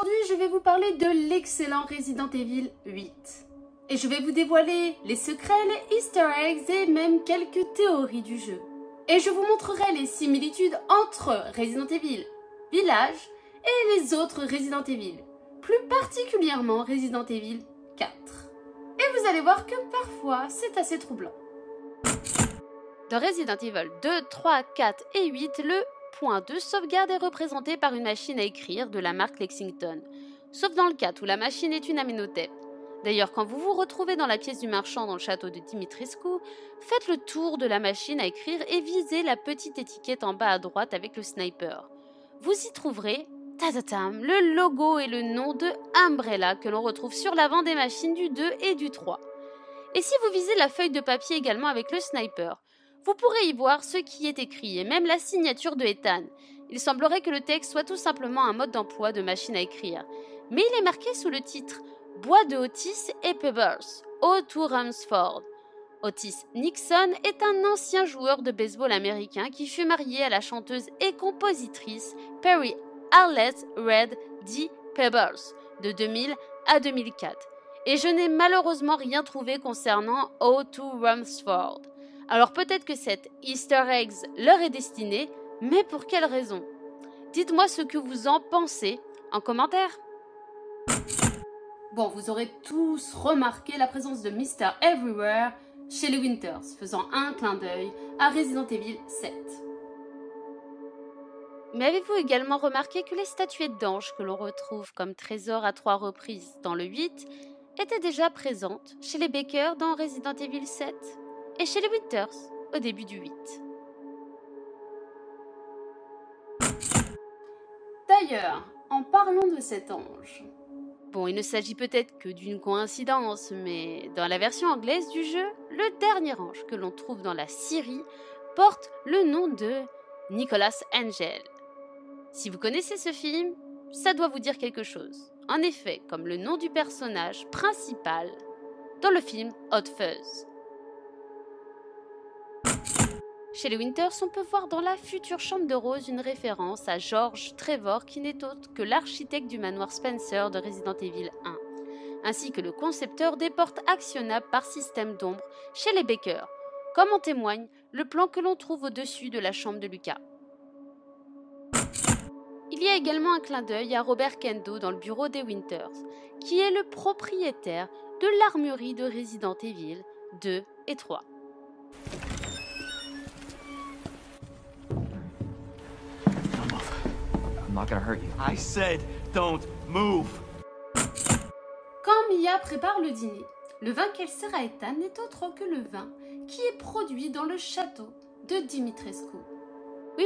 Aujourd'hui, je vais vous parler de l'excellent Resident Evil 8. Et je vais vous dévoiler les secrets, les easter eggs et même quelques théories du jeu. Et je vous montrerai les similitudes entre Resident Evil Village et les autres Resident Evil, plus particulièrement Resident Evil 4. Et vous allez voir que parfois, c'est assez troublant. Dans Resident Evil 2, 3, 4 et 8, le point de sauvegarde est représenté par une machine à écrire de la marque Lexington, sauf dans le 4 où la machine est une Amenhotep. D'ailleurs, quand vous vous retrouvez dans la pièce du marchand dans le château de Dimitrescu, faites le tour de la machine à écrire et visez la petite étiquette en bas à droite avec le sniper. Vous y trouverez, tatatam, le logo et le nom de Umbrella que l'on retrouve sur l'avant des machines du 2 et du 3. Et si vous visez la feuille de papier également avec le sniper, vous pourrez y voir ce qui est écrit et même la signature de Ethan. Il semblerait que le texte soit tout simplement un mode d'emploi de machine à écrire. Mais il est marqué sous le titre « Bois de Otis et Pebbles, O2 Rumsford ». Otis Nixon est un ancien joueur de baseball américain qui fut marié à la chanteuse et compositrice Perry Arlette Red D. Pebbles de 2000 à 2004. Et je n'ai malheureusement rien trouvé concernant O2 Rumsford. Alors peut-être que cet Easter eggs leur est destiné, mais pour quelle raison? Dites-moi ce que vous en pensez en commentaire. Bon, vous aurez tous remarqué la présence de Mr. Everywhere chez les Winters, faisant un clin d'œil à Resident Evil 7. Mais avez-vous également remarqué que les statuettes d'anges que l'on retrouve comme trésor à 3 reprises dans le 8 étaient déjà présentes chez les Baker dans Resident Evil 7 et chez les Winters au début du 8. D'ailleurs, en parlant de cet ange, bon, il ne s'agit peut-être que d'une coïncidence, mais dans la version anglaise du jeu, le dernier ange que l'on trouve dans la Syrie porte le nom de Nicholas Angel. Si vous connaissez ce film, ça doit vous dire quelque chose. En effet, comme le nom du personnage principal dans le film Hot Fuzz. Chez les Winters, on peut voir dans la future chambre de Rose une référence à George Trevor qui n'est autre que l'architecte du manoir Spencer de Resident Evil 1, ainsi que le concepteur des portes actionnables par système d'ombre chez les Baker, comme en témoigne le plan que l'on trouve au-dessus de la chambre de Lucas. Il y a également un clin d'œil à Robert Kendo dans le bureau des Winters, qui est le propriétaire de l'armurerie de Resident Evil 2 et 3. I'm not gonna hurt you. I said don't move. Quand Mia prépare le dîner, le vin qu'elle sert à Ethan n'est autre que le vin qui est produit dans le château de Dimitrescu.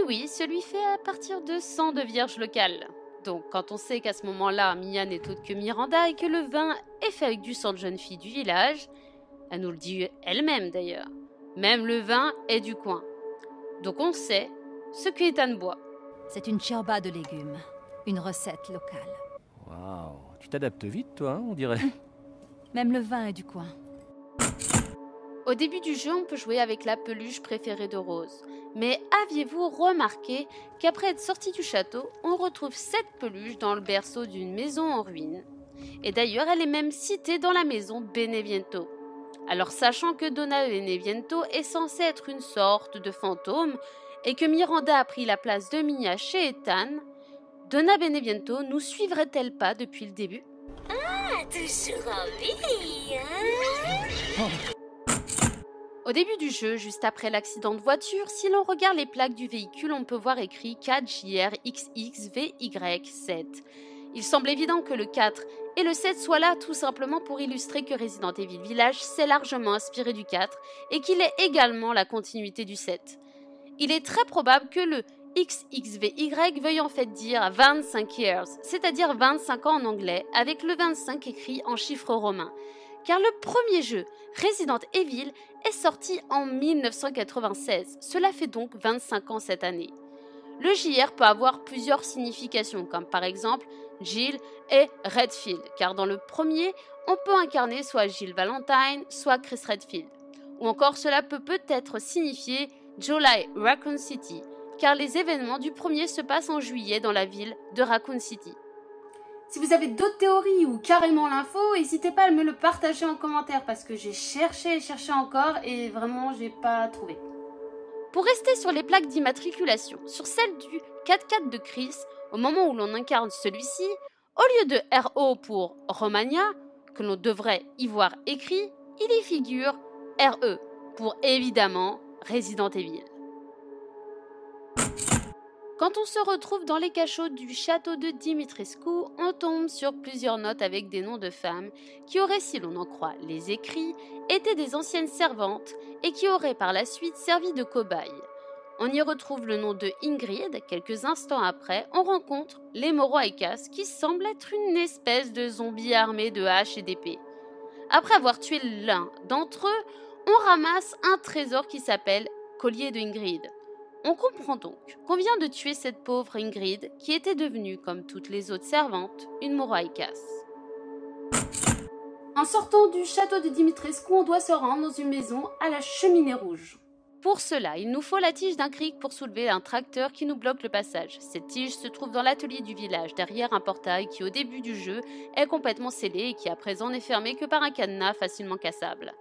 Oui, celui fait à partir de sang de vierge locale. Donc quand on sait qu'à ce moment-là, Mia n'est autre que Miranda et que le vin est fait avec du sang de jeune fille du village, elle nous le dit elle-même d'ailleurs. Même le vin est du coin. Donc on sait ce que Ethan boit. C'est une ciorba de légumes, une recette locale. Waouh, tu t'adaptes vite toi, on dirait. Même le vin est du coin. Au début du jeu, on peut jouer avec la peluche préférée de Rose. Mais aviez-vous remarqué qu'après être sorti du château, on retrouve cette peluche dans le berceau d'une maison en ruine? Et d'ailleurs, elle est même citée dans la maison Beneviento. Alors sachant que Donna Beneviento est censée être une sorte de fantôme, et que Miranda a pris la place de Mia chez Ethan, Donna Beneviento nous suivrait-elle pas depuis le début? Ah, toujours en vie, hein? Au début du jeu, juste après l'accident de voiture, si l'on regarde les plaques du véhicule, on peut voir écrit 4JRXXVY7. Il semble évident que le 4 et le 7 soient là tout simplement pour illustrer que Resident Evil Village s'est largement inspiré du 4 et qu'il est également la continuité du 7. Il est très probable que le XXVY veuille en fait dire 25 years, c'est-à-dire 25 ans en anglais, avec le 25 écrit en chiffres romains. Car le premier jeu, Resident Evil, est sorti en 1996. Cela fait donc 25 ans cette année. Le JR peut avoir plusieurs significations, comme par exemple Jill et Redfield, car dans le premier, on peut incarner soit Jill Valentine, soit Chris Redfield. Ou encore cela peut peut-être signifier July Raccoon City, car les événements du premier se passent en juillet dans la ville de Raccoon City. Si vous avez d'autres théories ou carrément l'info, n'hésitez pas à me le partager en commentaire parce que j'ai cherché et cherché encore et vraiment j'ai pas trouvé. Pour rester sur les plaques d'immatriculation, sur celle du 4x4 de Chris, au moment où l'on incarne celui-ci, au lieu de RO pour Romania, que l'on devrait y voir écrit, il y figure RE pour évidemment Resident Evil. Quand on se retrouve dans les cachots du château de Dimitrescu, on tombe sur plusieurs notes avec des noms de femmes qui auraient, si l'on en croit les écrits, été des anciennes servantes et qui auraient par la suite servi de cobayes. On y retrouve le nom de Ingrid. Quelques instants après, on rencontre les Moroaikas qui semblent être une espèce de zombies armés de haches et d'épées. Après avoir tué l'un d'entre eux, on ramasse un trésor qui s'appelle Collier de Ingrid. On comprend donc qu'on vient de tuer cette pauvre Ingrid qui était devenue, comme toutes les autres servantes, une Moroaikas. En sortant du château de Dimitrescu, on doit se rendre dans une maison à la cheminée rouge. Pour cela, il nous faut la tige d'un cric pour soulever un tracteur qui nous bloque le passage. Cette tige se trouve dans l'atelier du village, derrière un portail qui au début du jeu est complètement scellé et qui à présent n'est fermé que par un cadenas facilement cassable.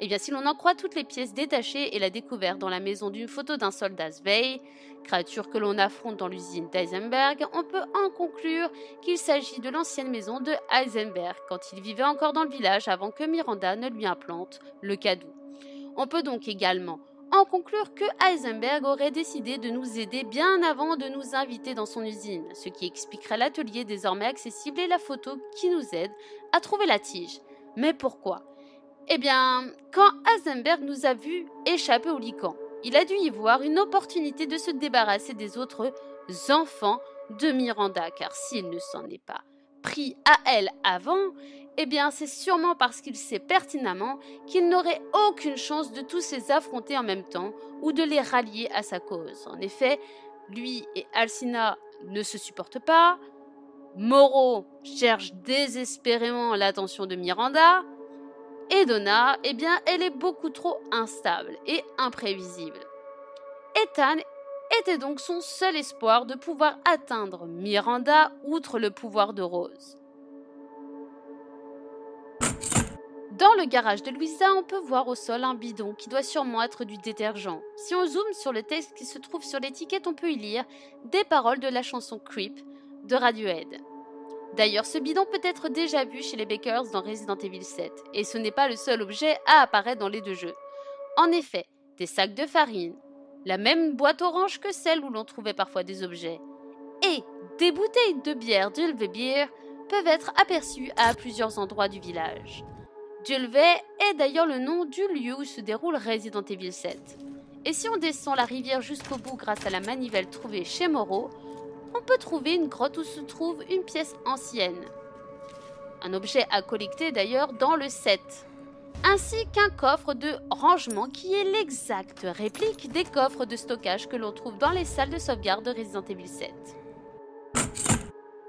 Et bien si l'on en croit toutes les pièces détachées et la découverte dans la maison d'une photo d'un soldat Svei, créature que l'on affronte dans l'usine d'Heisenberg, on peut en conclure qu'il s'agit de l'ancienne maison de Heisenberg quand il vivait encore dans le village avant que Miranda ne lui implante le cadou. On peut donc également en conclure que Heisenberg aurait décidé de nous aider bien avant de nous inviter dans son usine, ce qui expliquerait l'atelier désormais accessible et la photo qui nous aide à trouver la tige. Mais pourquoi ? Eh bien, quand Heisenberg nous a vus échapper au Lycan, il a dû y voir une opportunité de se débarrasser des autres enfants de Miranda, car s'il ne s'en est pas pris à elle avant, eh bien c'est sûrement parce qu'il sait pertinemment qu'il n'aurait aucune chance de tous les affronter en même temps ou de les rallier à sa cause. En effet, lui et Alcina ne se supportent pas, Moreau cherche désespérément l'attention de Miranda, et Donna, eh bien, elle est beaucoup trop instable et imprévisible. Ethan était donc son seul espoir de pouvoir atteindre Miranda outre le pouvoir de Rose. Dans le garage de Louisa, on peut voir au sol un bidon qui doit sûrement être du détergent. Si on zoome sur le texte qui se trouve sur l'étiquette, on peut y lire des paroles de la chanson Creep de Radiohead. D'ailleurs, ce bidon peut être déjà vu chez les Bakers dans Resident Evil 7, et ce n'est pas le seul objet à apparaître dans les deux jeux. En effet, des sacs de farine, la même boîte orange que celle où l'on trouvait parfois des objets, et des bouteilles de bière Dulve Beer peuvent être aperçues à plusieurs endroits du village. Dulve est d'ailleurs le nom du lieu où se déroule Resident Evil 7. Et si on descend la rivière jusqu'au bout grâce à la manivelle trouvée chez Moreau, on peut trouver une grotte où se trouve une pièce ancienne. Un objet à collecter d'ailleurs dans le 7. Ainsi qu'un coffre de rangement qui est l'exacte réplique des coffres de stockage que l'on trouve dans les salles de sauvegarde de Resident Evil 7.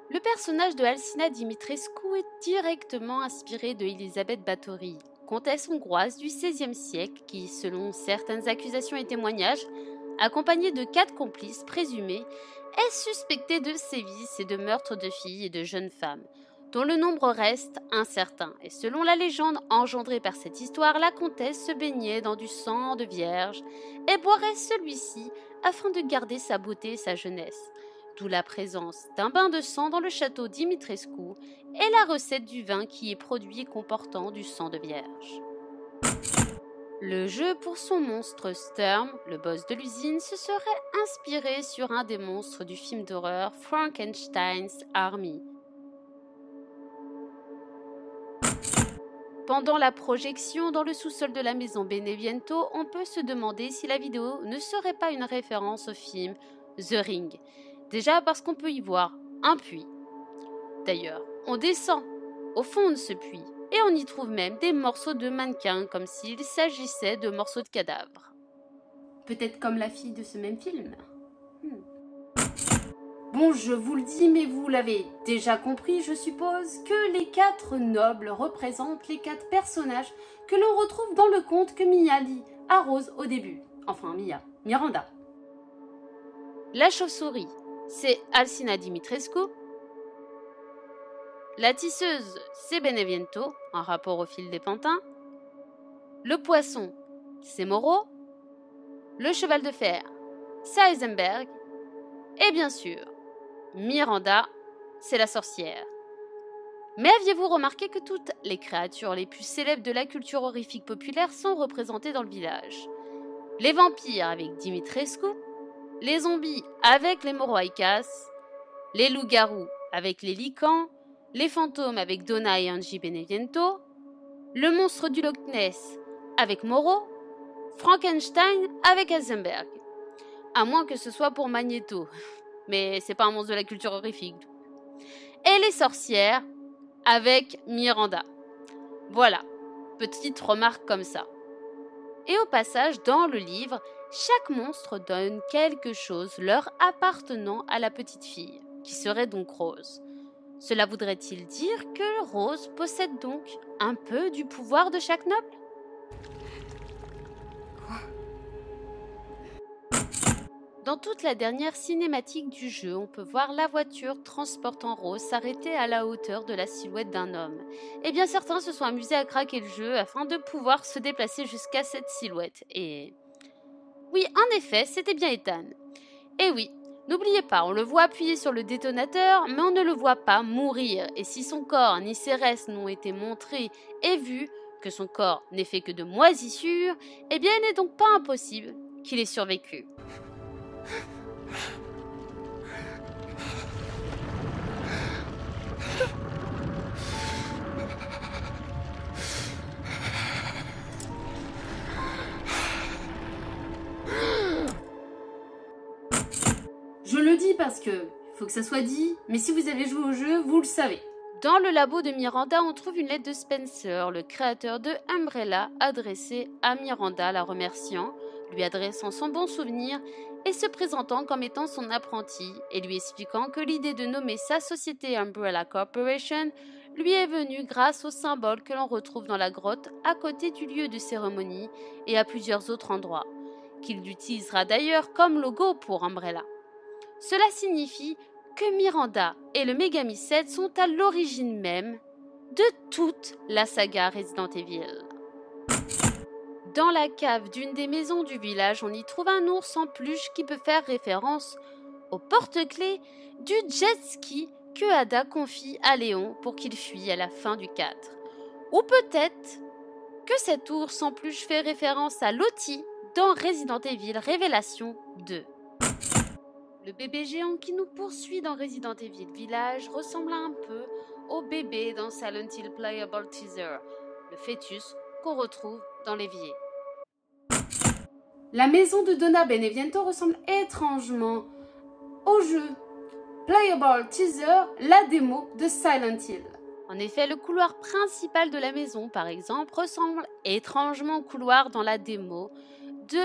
Le personnage de Alcina Dimitrescu est directement inspiré de Elisabeth Bathory, comtesse hongroise du XVIe siècle qui, selon certaines accusations et témoignages, accompagnée de 4 complices présumés, est suspectée de sévices et de meurtres de filles et de jeunes femmes, dont le nombre reste incertain. Et selon la légende engendrée par cette histoire, la comtesse se baignait dans du sang de vierge et boirait celui-ci afin de garder sa beauté et sa jeunesse. D'où la présence d'un bain de sang dans le château Dimitrescu et la recette du vin qui est produit comportant du sang de vierge. Le jeu, pour son monstre Sturm, le boss de l'usine, se serait inspiré sur un des monstres du film d'horreur Frankenstein's Army. Pendant la projection dans le sous-sol de la maison Beneviento, on peut se demander si la vidéo ne serait pas une référence au film The Ring. Déjà parce qu'on peut y voir un puits. D'ailleurs, on descend au fond de ce puits. Et on y trouve même des morceaux de mannequins, comme s'il s'agissait de morceaux de cadavres. Peut-être comme la fille de ce même film. Bon, je vous le dis, mais vous l'avez déjà compris, je suppose, que les 4 nobles représentent les 4 personnages que l'on retrouve dans le conte que Mia lit à Rose au début. Enfin, Miranda. La chauve-souris, c'est Alcina Dimitrescu. La tisseuse, c'est Beneviento, en rapport au fil des pantins. Le poisson, c'est Moreau. Le cheval de fer, c'est Heisenberg. Et bien sûr, Miranda, c'est la sorcière. Mais aviez-vous remarqué que toutes les créatures les plus célèbres de la culture horrifique populaire sont représentées dans le village? Les vampires avec Dimitrescu, les zombies avec les Moroïkas, les loups-garous avec les Lycans, les fantômes avec Donna et Angie Beneviento, le monstre du Loch Ness avec Moreau, Frankenstein avec Heisenberg. À moins que ce soit pour Magneto, mais c'est pas un monstre de la culture horrifique. Et les sorcières avec Miranda. Voilà, petite remarque comme ça. Et au passage, dans le livre, chaque monstre donne quelque chose leur appartenant à la petite fille, qui serait donc Rose. Cela voudrait-il dire que Rose possède donc un peu du pouvoir de chaque noble? Dans toute la dernière cinématique du jeu, on peut voir la voiture transportant Rose s'arrêter à la hauteur de la silhouette d'un homme. Et bien certains se sont amusés à craquer le jeu afin de pouvoir se déplacer jusqu'à cette silhouette. Et oui, en effet, c'était bien Ethan. Et oui, n'oubliez pas, on le voit appuyer sur le détonateur, mais on ne le voit pas mourir. Et si son corps ni ses restes n'ont été montrés et vus, que son corps n'est fait que de moisissures, eh bien il n'est donc pas impossible qu'il ait survécu. Je le dis parce que faut que ça soit dit, mais si vous avez joué au jeu, vous le savez. Dans le labo de Miranda, on trouve une lettre de Spencer, le créateur de Umbrella, adressée à Miranda, la remerciant, lui adressant son bon souvenir et se présentant comme étant son apprenti et lui expliquant que l'idée de nommer sa société Umbrella Corporation lui est venue grâce au symbole que l'on retrouve dans la grotte à côté du lieu de cérémonie et à plusieurs autres endroits, qu'il utilisera d'ailleurs comme logo pour Umbrella. Cela signifie que Miranda et le Megami 7 sont à l'origine même de toute la saga Resident Evil. Dans la cave d'une des maisons du village, on y trouve un ours en peluche qui peut faire référence au porte-clés du jet ski que Ada confie à Léon pour qu'il fuit à la fin du 4. Ou peut-être que cet ours en peluche fait référence à Lottie dans Resident Evil Révélation 2. Le bébé géant qui nous poursuit dans Resident Evil Village ressemble un peu au bébé dans Silent Hill Playable Teaser, le fœtus qu'on retrouve dans l'évier. La maison de Donna Beneviento ressemble étrangement au jeu Playable Teaser, la démo de Silent Hill. En effet, le couloir principal de la maison, par exemple, ressemble étrangement au couloir dans la démo de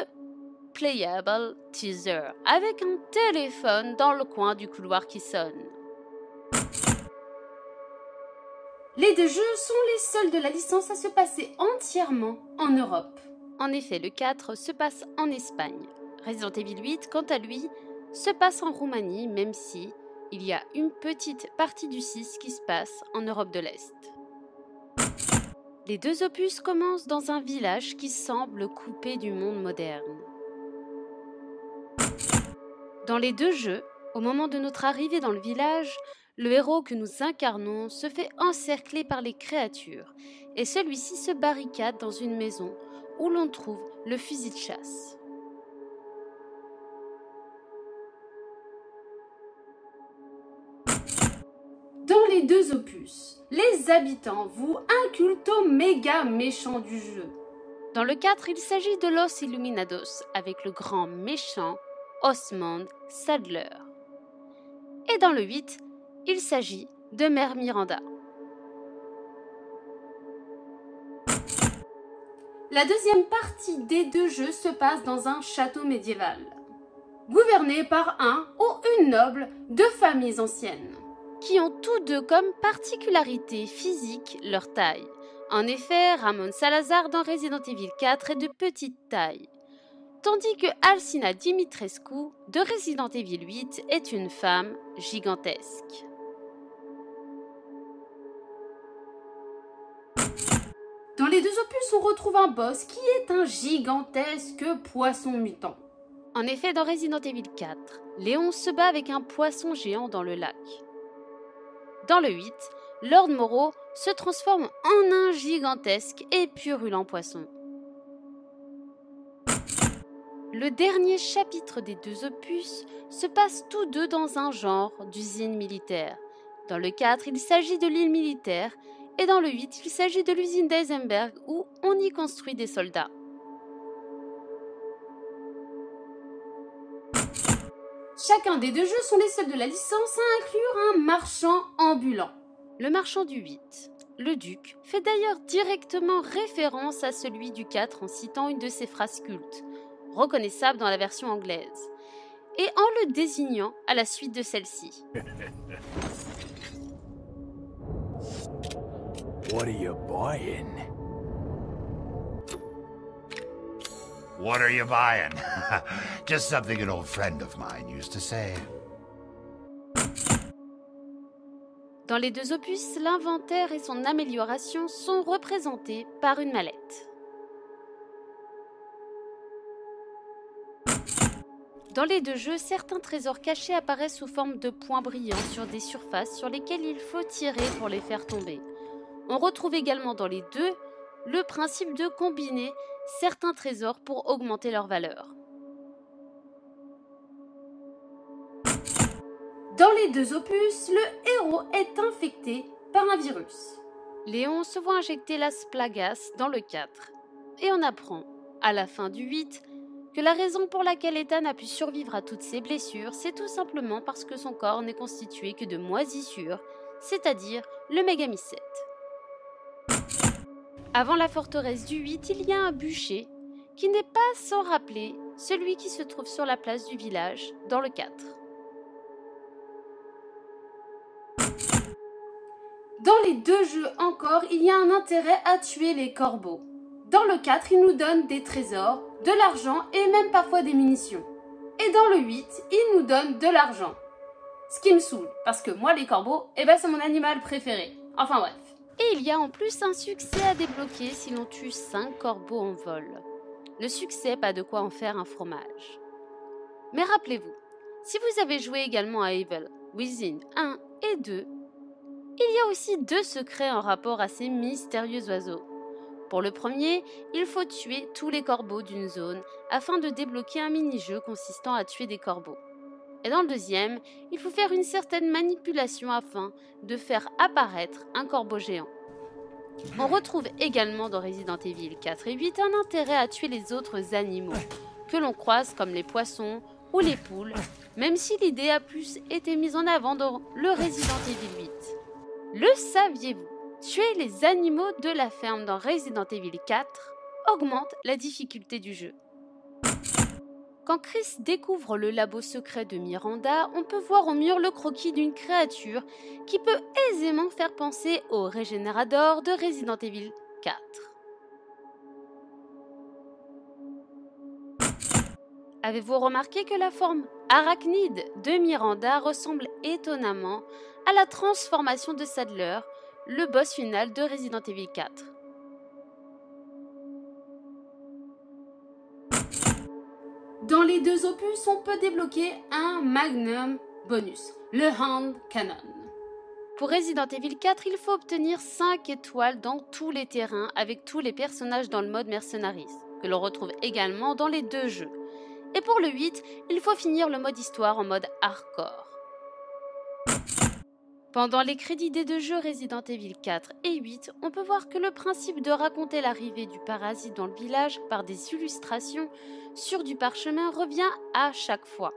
Playable Teaser, avec un téléphone dans le coin du couloir qui sonne. Les deux jeux sont les seuls de la licence à se passer entièrement en Europe. En effet, le 4 se passe en Espagne. Resident Evil 8, quant à lui, se passe en Roumanie, même si il y a une petite partie du 6 qui se passe en Europe de l'Est. Les deux opus commencent dans un village qui semble coupé du monde moderne. Dans les deux jeux, au moment de notre arrivée dans le village, le héros que nous incarnons se fait encercler par les créatures et celui-ci se barricade dans une maison où l'on trouve le fusil de chasse. Dans les deux opus, les habitants vouent un culte au méga méchant du jeu. Dans le 4, il s'agit de Los Illuminados avec le grand méchant Osmond Sadler. Et dans le 8, il s'agit de Mère Miranda. La deuxième partie des deux jeux se passe dans un château médiéval, gouverné par un ou une noble de familles anciennes, qui ont tous deux comme particularité physique leur taille. En effet, Ramon Salazar dans Resident Evil 4 est de petite taille, tandis que Alcina Dimitrescu de Resident Evil 8 est une femme gigantesque. Dans les 2 opus, on retrouve un boss qui est un gigantesque poisson mutant. En effet, dans Resident Evil 4, Léon se bat avec un poisson géant dans le lac. Dans le 8, Lord Morrow se transforme en un gigantesque et purulent poisson. Le dernier chapitre des 2 opus se passe tous deux dans un genre d'usine militaire. Dans le 4, il s'agit de l'île militaire, et dans le 8, il s'agit de l'usine d'Eisenberg où on y construit des soldats. Chacun des 2 jeux sont les seuls de la licence à inclure un marchand ambulant. Le marchand du 8, le Duc, fait d'ailleurs directement référence à celui du 4 en citant une de ses phrases cultes, reconnaissable dans la version anglaise, et en le désignant à la suite de celle-ci. What are you buying? What are you buying? Just something an old friend of mine used to say. Dans les 2 opus, l'inventaire et son amélioration sont représentés par une mallette. Dans les 2 jeux, certains trésors cachés apparaissent sous forme de points brillants sur des surfaces sur lesquelles il faut tirer pour les faire tomber. On retrouve également dans les 2 le principe de combiner certains trésors pour augmenter leur valeur. Dans les 2 opus, le héros est infecté par un virus. Léon se voit injecter Las Plagas dans le 4 et on apprend, à la fin du 8, que la raison pour laquelle Ethan a pu survivre à toutes ses blessures, c'est tout simplement parce que son corps n'est constitué que de moisissures, c'est-à-dire le mégamycète. Avant la forteresse du 8, il y a un bûcher qui n'est pas sans rappeler celui qui se trouve sur la place du village dans le 4. Dans les 2 jeux encore, il y a un intérêt à tuer les corbeaux. Dans le 4, ils nous donnent des trésors, de l'argent et même parfois des munitions. Et dans le 8, ils nous donnent de l'argent. Ce qui me saoule, parce que moi les corbeaux, c'est mon animal préféré. Enfin bref. Et il y a en plus un succès à débloquer si l'on tue 5 corbeaux en vol. Le succès, pas de quoi en faire un fromage. Mais rappelez-vous, si vous avez joué également à Evil Within 1 et 2, il y a aussi 2 secrets en rapport à ces mystérieux oiseaux. Pour le premier, il faut tuer tous les corbeaux d'une zone afin de débloquer un mini-jeu consistant à tuer des corbeaux. Et dans le deuxième, il faut faire une certaine manipulation afin de faire apparaître un corbeau géant. On retrouve également dans Resident Evil 4 et 8 un intérêt à tuer les autres animaux que l'on croise comme les poissons ou les poules, même si l'idée a plus été mise en avant dans le Resident Evil 8. Le saviez-vous? Tuer les animaux de la ferme dans Resident Evil 4 augmente la difficulté du jeu. Quand Chris découvre le labo secret de Miranda, on peut voir au mur le croquis d'une créature qui peut aisément faire penser au Régénérador de Resident Evil 4. Avez-vous remarqué que la forme arachnide de Miranda ressemble étonnamment à la transformation de Sadler, le boss final de Resident Evil 4? Dans les 2 opus, on peut débloquer un Magnum bonus, le Hand Cannon. Pour Resident Evil 4, il faut obtenir 5 étoiles dans tous les terrains avec tous les personnages dans le mode Mercenaries, que l'on retrouve également dans les 2 jeux. Et pour le 8, il faut finir le mode histoire en mode hardcore. Pendant les crédits des 2 jeux Resident Evil 4 et 8, on peut voir que le principe de raconter l'arrivée du parasite dans le village par des illustrations sur du parchemin revient à chaque fois.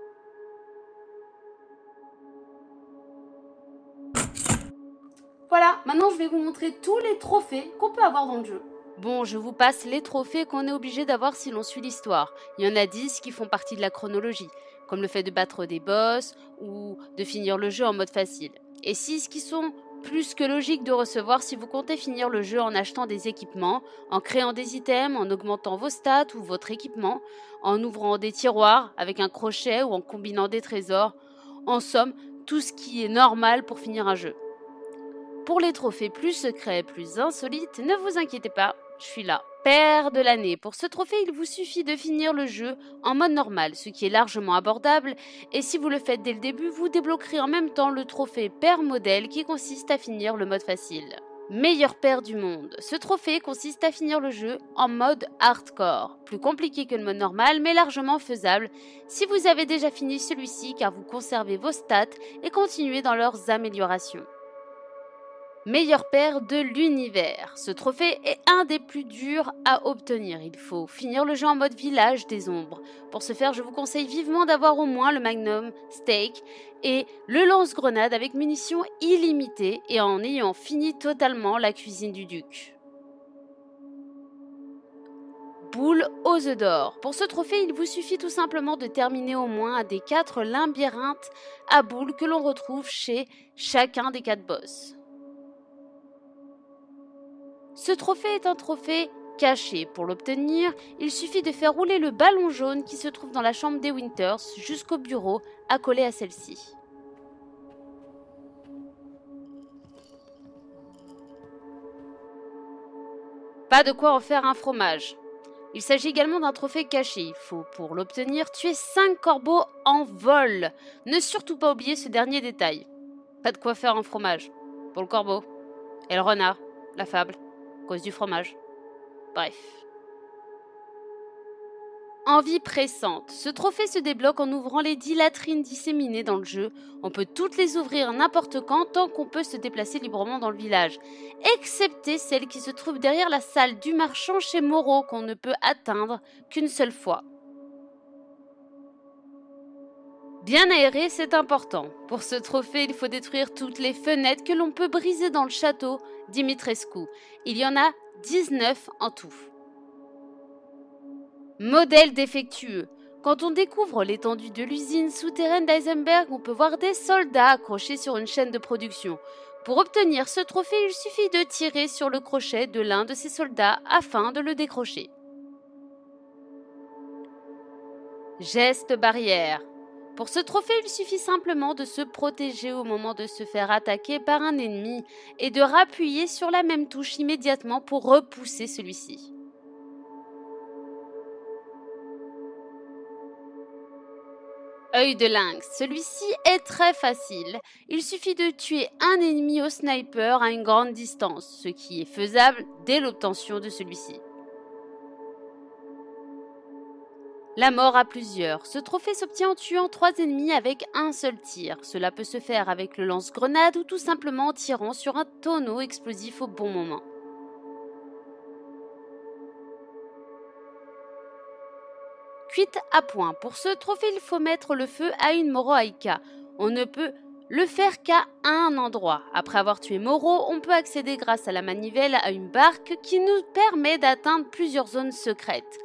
Voilà, maintenant je vais vous montrer tous les trophées qu'on peut avoir dans le jeu. Bon, je vous passe les trophées qu'on est obligé d'avoir si l'on suit l'histoire. Il y en a 10 qui font partie de la chronologie, comme le fait de battre des boss ou de finir le jeu en mode facile. Et 6 qui sont plus que logiques de recevoir si vous comptez finir le jeu en achetant des équipements, en créant des items, en augmentant vos stats ou votre équipement, en ouvrant des tiroirs avec un crochet ou en combinant des trésors. En somme, tout ce qui est normal pour finir un jeu. Pour les trophées plus secrets, plus insolites, ne vous inquiétez pas, je suis là. Père de l'année. Pour ce trophée, il vous suffit de finir le jeu en mode normal, ce qui est largement abordable. Et si vous le faites dès le début, vous débloquerez en même temps le trophée Père modèle qui consiste à finir le mode facile. Meilleur père du monde. Ce trophée consiste à finir le jeu en mode hardcore. Plus compliqué que le mode normal, mais largement faisable si vous avez déjà fini celui-ci car vous conservez vos stats et continuez dans leurs améliorations. Meilleur père de l'univers. Ce trophée est un des plus durs à obtenir. Il faut finir le jeu en mode village des ombres. Pour ce faire, je vous conseille vivement d'avoir au moins le Magnum Steak et le lance-grenade avec munitions illimitées et en ayant fini totalement la cuisine du duc. Boule aux œufs d'or. Pour ce trophée, il vous suffit tout simplement de terminer au moins un des 4 labyrinthes à boules que l'on retrouve chez chacun des 4 boss. Ce trophée est un trophée caché. Pour l'obtenir, il suffit de faire rouler le ballon jaune qui se trouve dans la chambre des Winters jusqu'au bureau accolé à celle-ci. Pas de quoi en faire un fromage. Il s'agit également d'un trophée caché. Il faut, pour l'obtenir, tuer 5 corbeaux en vol. Ne surtout pas oublier ce dernier détail. Pas de quoi faire un fromage. Pour le corbeau. Et le renard. La fable. Cause du fromage. Bref. Envie pressante. Ce trophée se débloque en ouvrant les 10 latrines disséminées dans le jeu. On peut toutes les ouvrir n'importe quand tant qu'on peut se déplacer librement dans le village. Excepté celle qui se trouve derrière la salle du marchand chez Moreau qu'on ne peut atteindre qu'une seule fois. Bien aéré, c'est important. Pour ce trophée, il faut détruire toutes les fenêtres que l'on peut briser dans le château Dimitrescu. Il y en a 19 en tout. Modèle défectueux. Quand on découvre l'étendue de l'usine souterraine d'Eisenberg, on peut voir des soldats accrochés sur une chaîne de production. Pour obtenir ce trophée, il suffit de tirer sur le crochet de l'un de ces soldats afin de le décrocher. Geste barrière. Pour ce trophée, il suffit simplement de se protéger au moment de se faire attaquer par un ennemi et de rappuyer sur la même touche immédiatement pour repousser celui-ci. Œil de lynx. Celui-ci est très facile. Il suffit de tuer un ennemi au sniper à une grande distance, ce qui est faisable dès l'obtention de celui-ci. La mort à plusieurs. Ce trophée s'obtient en tuant 3 ennemis avec un seul tir. Cela peut se faire avec le lance-grenade ou tout simplement en tirant sur un tonneau explosif au bon moment. Cuite à point. Pour ce trophée, il faut mettre le feu à une Morohaïka. On ne peut le faire qu'à un endroit. Après avoir tué Moro, on peut accéder grâce à la manivelle à une barque qui nous permet d'atteindre plusieurs zones secrètes.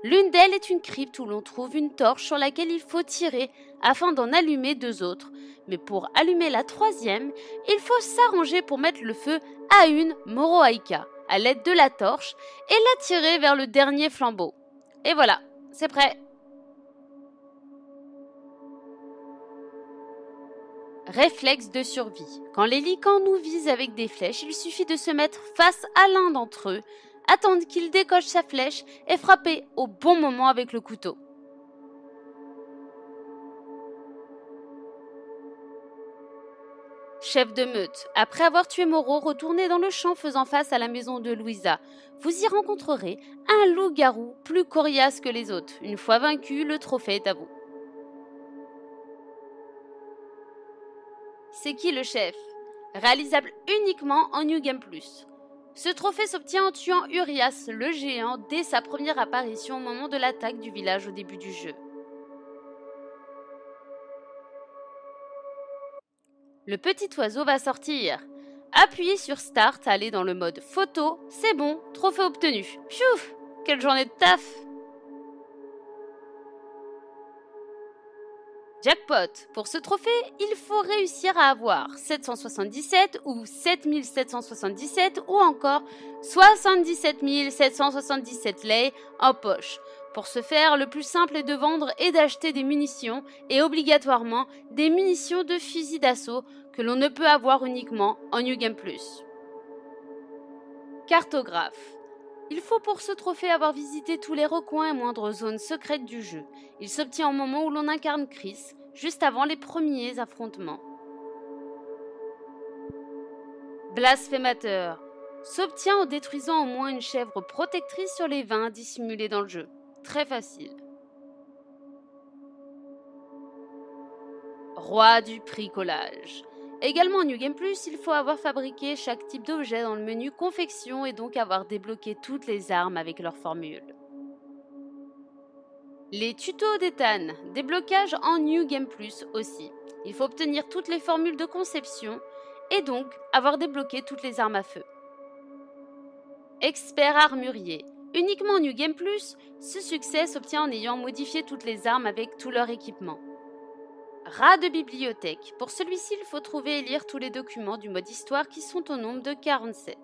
L'une d'elles est une crypte où l'on trouve une torche sur laquelle il faut tirer afin d'en allumer 2 autres. Mais pour allumer la 3e, il faut s'arranger pour mettre le feu à une Morohaïka à l'aide de la torche et la tirer vers le dernier flambeau. Et voilà, c'est prêt. Réflexe de survie. Quand les licans nous visent avec des flèches, il suffit de se mettre face à l'un d'entre eux, attendre qu'il décoche sa flèche et frapper au bon moment avec le couteau. Chef de meute. Après avoir tué Moreau, retournez dans le champ faisant face à la maison de Louisa. Vous y rencontrerez un loup-garou plus coriace que les autres. Une fois vaincu, le trophée est à vous. C'est qui le chef? Réalisable uniquement en New Game Plus. Ce trophée s'obtient en tuant Urias, le géant, dès sa première apparition au moment de l'attaque du village au début du jeu. Le petit oiseau va sortir. Appuyez sur Start, allez dans le mode photo, c'est bon, trophée obtenu. Pfiou, quelle journée de taf! Jackpot. Pour ce trophée, il faut réussir à avoir 777 ou 7777 ou encore 77 777 lei en poche. Pour ce faire, le plus simple est de vendre et d'acheter des munitions et obligatoirement des munitions de fusil d'assaut que l'on ne peut avoir uniquement en New Game Plus. Cartographe. Il faut pour ce trophée avoir visité tous les recoins et moindres zones secrètes du jeu. Il s'obtient au moment où l'on incarne Chris, juste avant les premiers affrontements. Blasphémateur s'obtient en détruisant au moins une chèvre protectrice sur les vins dissimulés dans le jeu. Très facile. Roi du bricolage. Également en New Game Plus, il faut avoir fabriqué chaque type d'objet dans le menu confection et donc avoir débloqué toutes les armes avec leur formule. Les tutos d'Ethan, déblocage en New Game Plus aussi. Il faut obtenir toutes les formules de conception et donc avoir débloqué toutes les armes à feu. Expert armurier. Uniquement en New Game Plus, ce succès s'obtient en ayant modifié toutes les armes avec tout leur équipement. Rat de bibliothèque. Pour celui-ci, il faut trouver et lire tous les documents du mode histoire qui sont au nombre de 47.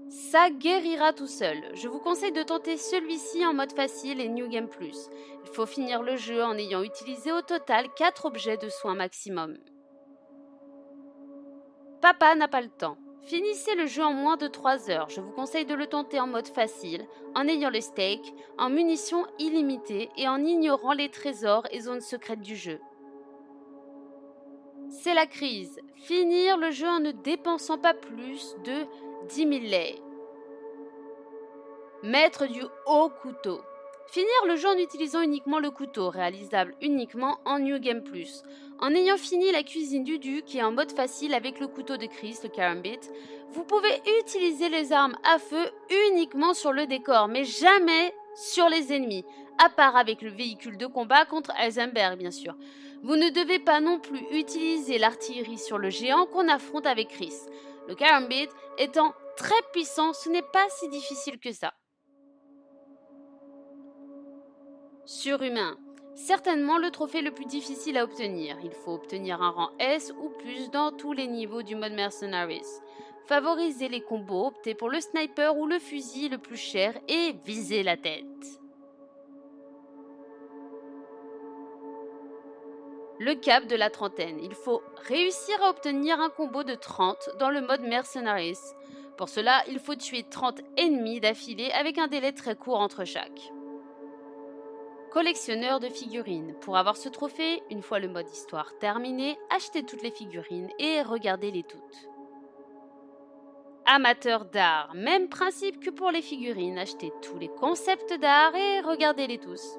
Ça guérira tout seul. Je vous conseille de tenter celui-ci en mode facile et New Game Plus. Il faut finir le jeu en ayant utilisé au total 4 objets de soins maximum. Papa n'a pas le temps. Finissez le jeu en moins de 3 heures. Je vous conseille de le tenter en mode facile, en ayant le steak, en munitions illimitées et en ignorant les trésors et zones secrètes du jeu. C'est la crise. Finir le jeu en ne dépensant pas plus de 10 000 lei. Mettre du haut couteau. Finir le jeu en utilisant uniquement le couteau, réalisable uniquement en New Game Plus. En ayant fini la cuisine du duc et en mode facile avec le couteau de Chris, le Karambit, vous pouvez utiliser les armes à feu uniquement sur le décor, mais jamais sur les ennemis, à part avec le véhicule de combat contre Heisenberg bien sûr. Vous ne devez pas non plus utiliser l'artillerie sur le géant qu'on affronte avec Chris. Le Karambit étant très puissant, ce n'est pas si difficile que ça. Surhumain. Certainement le trophée le plus difficile à obtenir. Il faut obtenir un rang S ou plus dans tous les niveaux du mode Mercenaries. Favorisez les combos, optez pour le sniper ou le fusil le plus cher et visez la tête. Le cap de la trentaine. Il faut réussir à obtenir un combo de 30 dans le mode Mercenaries. Pour cela, il faut tuer 30 ennemis d'affilée avec un délai très court entre chaque. Collectionneur de figurines. Pour avoir ce trophée, une fois le mode histoire terminé, achetez toutes les figurines et regardez-les toutes. Amateur d'art. Même principe que pour les figurines, achetez tous les concepts d'art et regardez-les tous.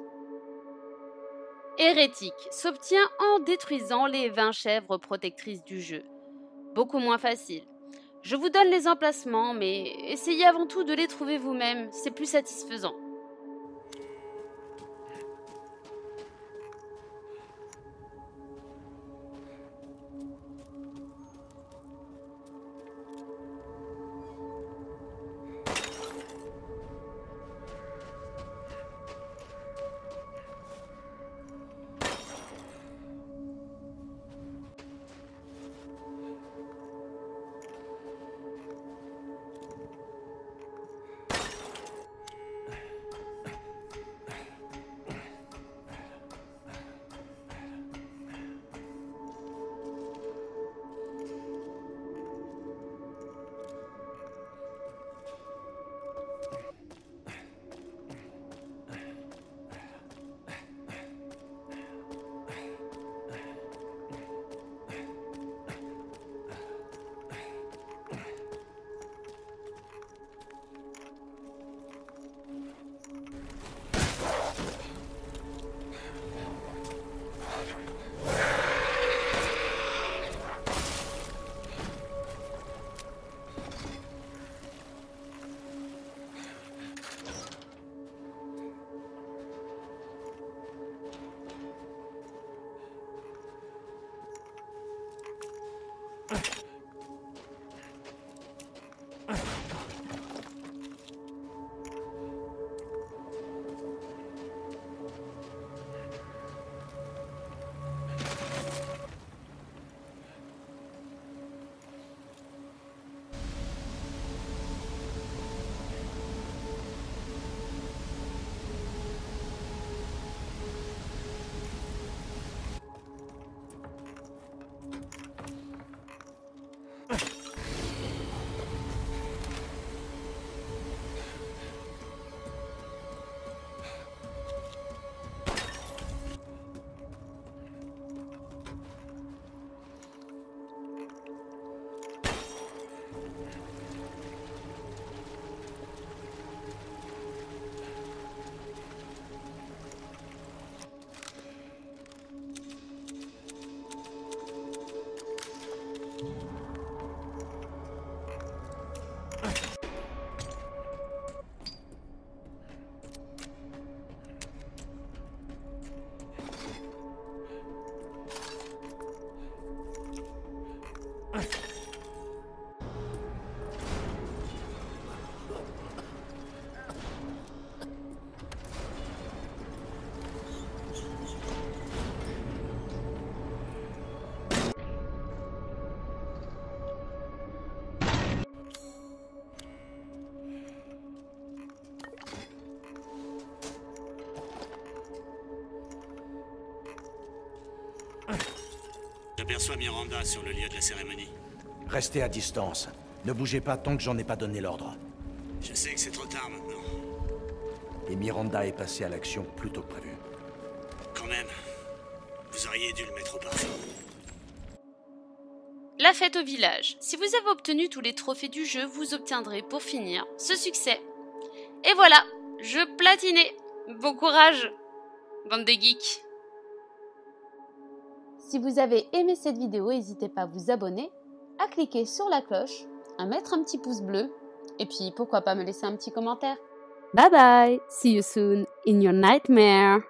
Hérétique s'obtient en détruisant les 20 chèvres protectrices du jeu. Beaucoup moins facile. Je vous donne les emplacements, mais essayez avant tout de les trouver vous-même, c'est plus satisfaisant. J'aperçois Miranda sur le lieu de la cérémonie. Restez à distance. Ne bougez pas tant que j'en ai pas donné l'ordre. Je sais que c'est trop tard maintenant. Et Miranda est passée à l'action plus tôt que prévu. Quand même, vous auriez dû le mettre au parfum. La fête au village. Si vous avez obtenu tous les trophées du jeu, vous obtiendrez pour finir ce succès. Et voilà, jeu platiné. Bon courage, bande de geeks. Si vous avez aimé cette vidéo, n'hésitez pas à vous abonner, à cliquer sur la cloche, à mettre un petit pouce bleu, et puis pourquoi pas me laisser un petit commentaire. Bye bye, see you soon in your nightmare.